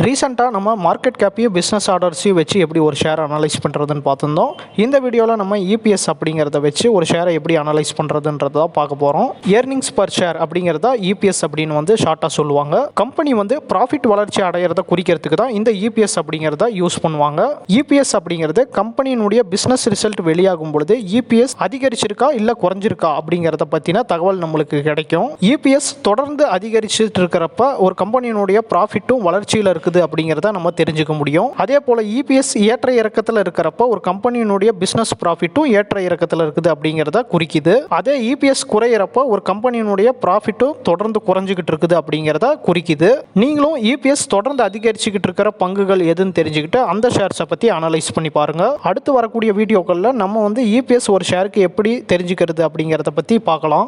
ரீசெண்டாக நம்ம market கேப்பையும் business ஆர்டர்ஸையும் வச்சு எப்படி ஒரு ஷேர் அனலைஸ் பண்ணுறதுன்னு பார்த்துருந்தோம். இந்த வீடியோவில் நம்ம இபிஎஸ் அப்படிங்கிறத வச்சு ஒரு ஷேரை எப்படி அனலைஸ் பண்ணுறதுன்றத பார்க்க போகிறோம். ஏர்னிங்ஸ் பர் ஷேர் அப்படிங்கிறத இபிஎஸ் அப்படின்னு வந்து ஷார்ட்டாக சொல்லுவாங்க. கம்பெனி வந்து ப்ராஃபிட் வளர்ச்சி அடையிறத குறிக்கிறதுக்கு தான் இந்த இபிஎஸ் அப்படிங்கிறத யூஸ் பண்ணுவாங்க. இபிஎஸ் அப்படிங்கிறது கம்பெனியினுடைய பிஸ்னஸ் ரிசல்ட் வெளியாகும் பொழுது இபிஎஸ் அதிகரிச்சிருக்கா இல்லை குறைஞ்சிருக்கா அப்படிங்கிறத பற்றின தகவல் நம்மளுக்கு கிடைக்கும். இபிஎஸ் தொடர்ந்து அதிகரிச்சுட்டு இருக்கிறப்ப ஒரு கம்பெனியினுடைய ப்ராஃபிட்டும் வளர்ச்சியில் இருக்குது அப்படிங்கிறத நம்ம தெரிஞ்சுக்க முடியும். அதே போல் இபிஎஸ் ஏற்ற இறக்கத்தில் இருக்கிறப்ப ஒரு கம்பெனியினுடைய பிஸ்னஸ் ப்ராஃபிட்டும் ஏற்ற இறக்கத்தில் இருக்குது அப்படிங்கிறத குறிக்குது. அதே இபிஎஸ் குறையிறப்ப ஒரு கம்பெனியினுடைய ப்ராஃபிட்டும் தொடர்ந்து குறைஞ்சிக்கிட்டு இருக்குது அப்படிங்கிறத குறிக்குது. நீங்களும் இபிஎஸ் தொடர்ந்து அதிகரிச்சுக்கிட்டு இருக்கிற பங்குகள் எதுன்னு தெரிஞ்சுக்கிட்டு அந்த ஷேர்ஸை பற்றி அனலைஸ் பண்ணி பாருங்க. அடுத்து வரக்கூடிய வீடியோக்களில் நம்ம வந்து இபிஎஸ் ஒரு ஷேருக்கு எப்படி தெரிஞ்சுக்கிறது அப்படிங்கிறத பற்றி பார்க்கலாம்.